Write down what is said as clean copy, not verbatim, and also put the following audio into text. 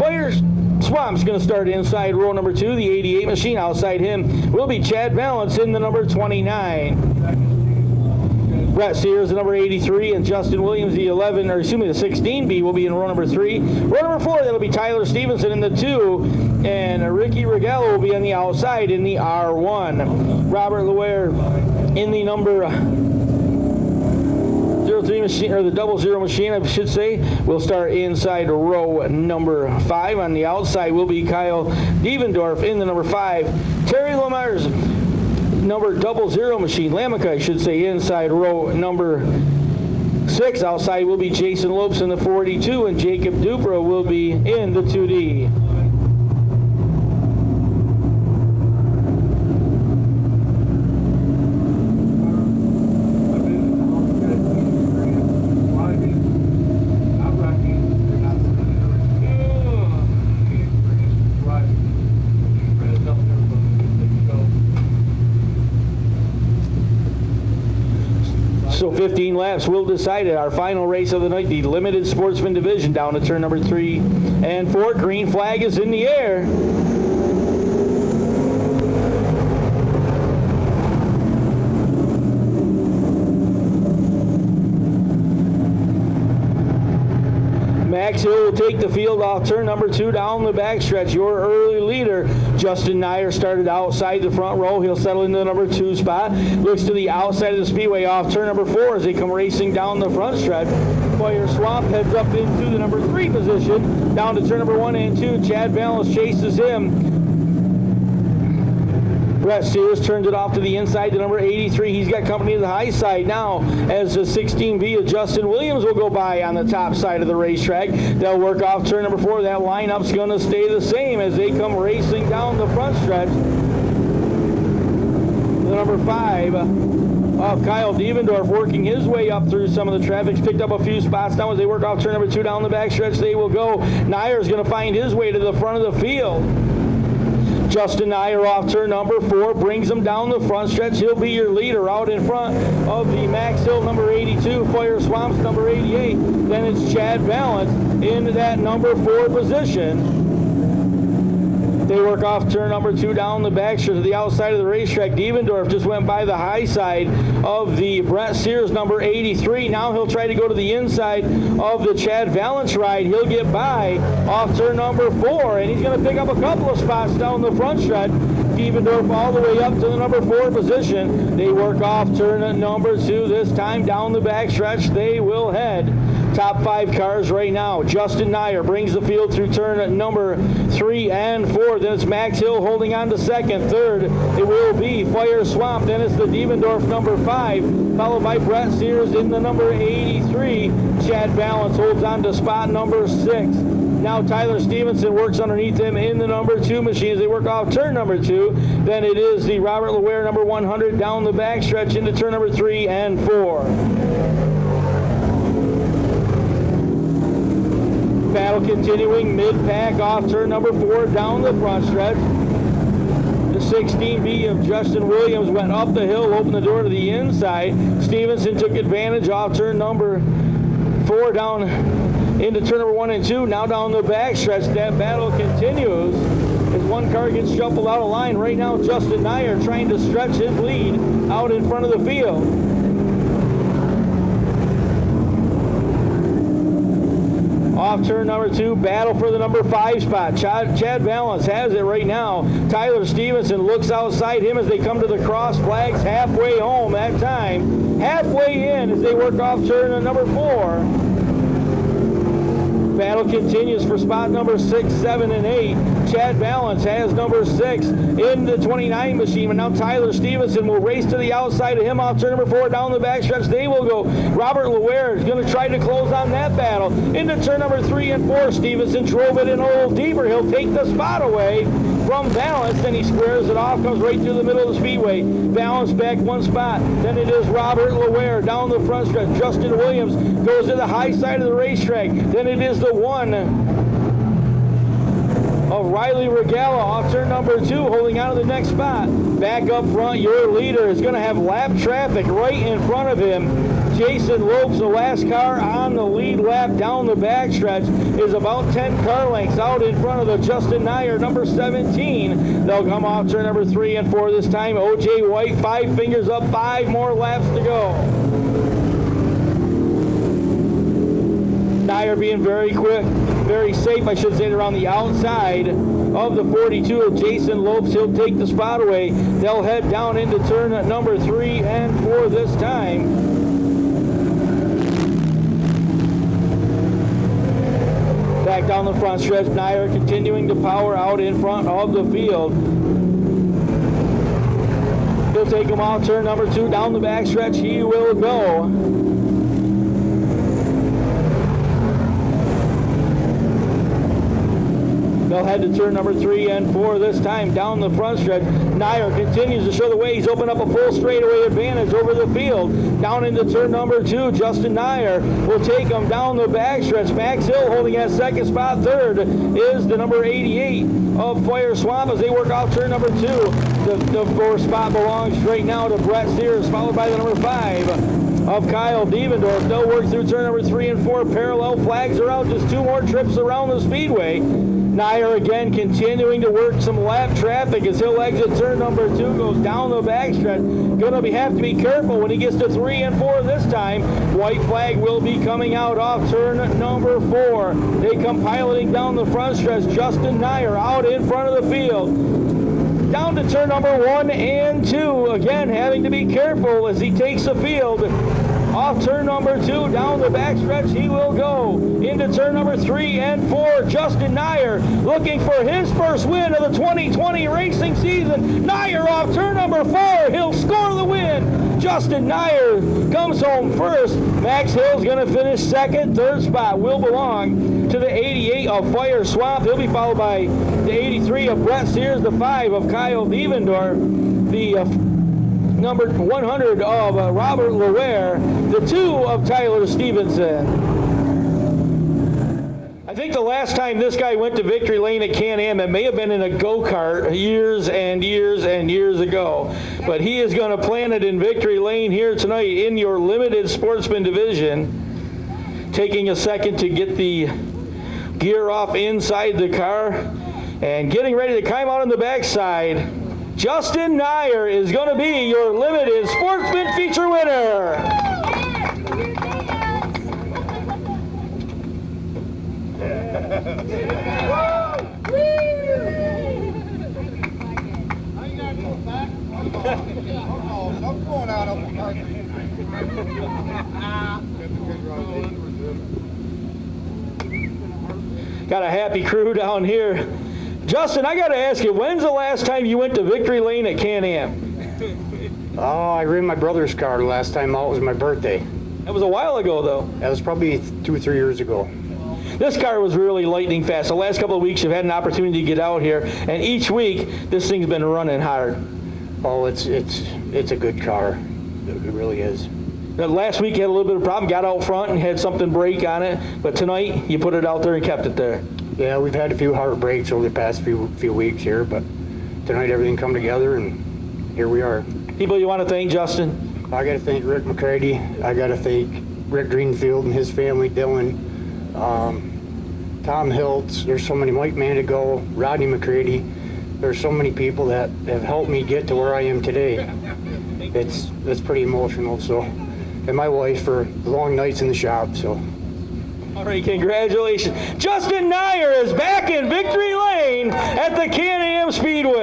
Fire Swamp's going to start inside row number 2, the 88 machine. Outside him will be Chad Valance in the number 29. Brett Sears, the number 83, and Justin Williams, the 16B, will be in row number 3. Row number 4, that'll be Tyler Stevenson in the 2, and Ricky Regallo will be on the outside in the R1. Robert Luer in the number 03 machine, or the 00 machine, I should say, will start inside row number 5. On the outside will be Kyle Devendorf in the number 5. Terry Lamar's number 00 machine, Lamica, I should say, inside row number 6. Outside will be Jason Lopes in the 42, and Jacob Dupra will be in the 2D. So 15 laps will decide it. Our final race of the night, the limited sportsman division, down to turn number 3 and 4. Green flag is in the air. Max Hill will take the field off turn number 2 down the backstretch. Your early leader, Justin Nyer, started outside the front row. He'll settle into the number 2 spot. Looks to the outside of the speedway off turn number 4 as they come racing down the front stretch. Fire Swamp heads up into the number 3 position. Down to turn number 1 and 2. Chad Valance chases him. Brett Sears turns it off to the inside to number 83. He's got company to the high side now as the 16B of Justin Williams will go by on the top side of the racetrack. They'll work off turn number 4. That lineup's going to stay the same as they come racing down the front stretch. The number 5 of Kyle Devendorf working his way up through some of the traffic. Picked up a few spots now as they work off turn number 2 down the backstretch. They will go. Nier's going to find his way to the front of the field. Justin Nyer off turn number 4 brings him down the front stretch. He'll be your leader out in front of the Max Hill number 82, Fire Swamps number 88. Then it's Chad Valance into that number 4 position. They work off turn number 2 down the backstretch to the outside of the racetrack. Devendorf just went by the high side of the Brett Sears number 83. Now he'll try to go to the inside of the Chad Valance ride. He'll get by off turn number 4, and he's going to pick up a couple of spots down the front stretch. Devendorf all the way up to the number 4 position. They work off turn number 2 this time down the backstretch. They will head. Top 5 cars right now. Justin Nyer brings the field through turn number 3 and 4. Then it's Max Hill holding on to second. Third, it will be Fire Swamp. Then it's the Devendorf number 5, followed by Brett Sears in the number 83. Chad Valance holds on to spot number 6. Now Tyler Stevenson works underneath him in the number 2 machine as they work off turn number 2. Then it is the Robert Luer number 100 down the backstretch into turn number 3 and 4. Battle continuing mid-pack off turn number 4 down the front stretch. The 16B of Justin Williams went up the hill, opened the door to the inside. Stevenson took advantage off turn number 4 down into turn number 1 and 2. Now down the back stretch. That battle continues as one car gets shuffled out of line. Right now, Justin Nyer trying to stretch his lead out in front of the field. Off turn number 2, battle for the number 5 spot. Chad Valance has it right now. Tyler Stevenson looks outside him as they come to the cross flags halfway home that time. Halfway in as they work off turn number 4. Battle continues for spot number 6, 7, and 8. Chad Valance has number 6 in the 29 machine, but now Tyler Stevenson will race to the outside of him off turn number 4 down the backstretch. They will go. Robert Luer is going to try to close on that battle. Into turn number 3 and 4, Stevenson drove it in a little deeper. He'll take the spot away from Valance, then he squares it off, comes right through the middle of the speedway. Valance back 1 spot. Then it is Robert Luer down the front stretch. Justin Williams goes to the high side of the racetrack. Then it is the 1 of Riley Regala off turn number 2, holding on to the next spot. Back up front, your leader is going to have lap traffic right in front of him. Jason Lopes, the last car on the lead lap down the backstretch, is about 10 car lengths out in front of the Justin Nyer, number 17. They'll come off turn number 3 and 4 this time. O.J. White, 5 fingers up, 5 more laps to go. Nyer being very quick, very safe, I should say, around the outside of the 42 of Jason Lopes. He'll take the spot away. They'll head down into turn number 3 and 4 this time. Back down the front stretch, Nyer continuing to power out in front of the field. He'll take him off turn number 2 down the back stretch. He will go. They'll head to turn number 3 and 4 this time down the front stretch. Nyer continues to show the way. He's opened up a full straightaway advantage over the field. Down into turn number 2, Justin Nyer will take him down the back stretch. Max Hill holding at second spot. Third is the number 88 of Fire Swamp as they work off turn number 2. The 4th spot belongs right now to Brett Sears, followed by the number 5 of Kyle Devendorf. They'll work through turn number 3 and 4. Parallel flags are out. Just 2 more trips around the speedway. Nyer again continuing to work some lap traffic as he'll exit turn number 2, goes down the backstretch. Gonna have to be careful when he gets to 3 and 4 this time. White flag will be coming out off turn number 4. They come piloting down the front stretch. Justin Nyer out in front of the field. Down to turn number 1 and 2. Again, having to be careful as he takes the field. Off turn number 2, down the backstretch, he will go. Into turn number 3 and 4, Justin Nyer looking for his first win of the 2020 racing season. Nyer off turn number 4, he'll score the win. Justin Nyer comes home first. Max Hill's going to finish second. Third spot will belong to the 88 of Fire Swamp. He'll be followed by the 83 of Brett Sears, the 5 of Kyle Devendorf, the number 100 of Robert Laware, the 2 of Tyler Stevenson. I think the last time this guy went to Victory Lane at Can-Am, it may have been in a go-kart years and years and years ago. But he is going to plant it in Victory Lane here tonight in your limited Sportsman division. Taking a second to get the gear off inside the car and getting ready to climb out on the backside. Justin Nyer is going to be your limited Sportsman feature winner. Got a happy crew down here. Justin, I got to ask you, when's the last time you went to Victory Lane at Can-Am? Oh, I ran my brother's car the last time out was my birthday. That was a while ago, though. That was probably 2 or 3 years ago. This car was really lightning fast. The last couple of weeks, you've had an opportunity to get out here, and each week, this thing's been running hard. Oh, it's a good car. It really is. Last week, you had a little bit of problem, got out front and had something break on it, but tonight, you put it out there and kept it there. Yeah, we've had a few hard breaks over the past few weeks here, but tonight everything come together, and here we are. People you want to thank, Justin? I got to thank Rick McCready. I got to thank Rick Greenfield and his family, Dylan, Tom Hiltz. There's so many, Mike Mandigo, Rodney McCready. There's so many people that have helped me get to where I am today. It's pretty emotional. So, and my wife for the long nights in the shop. So. All right, congratulations. Justin Nyer is back in Victory Lane at the Can-Am Speedway.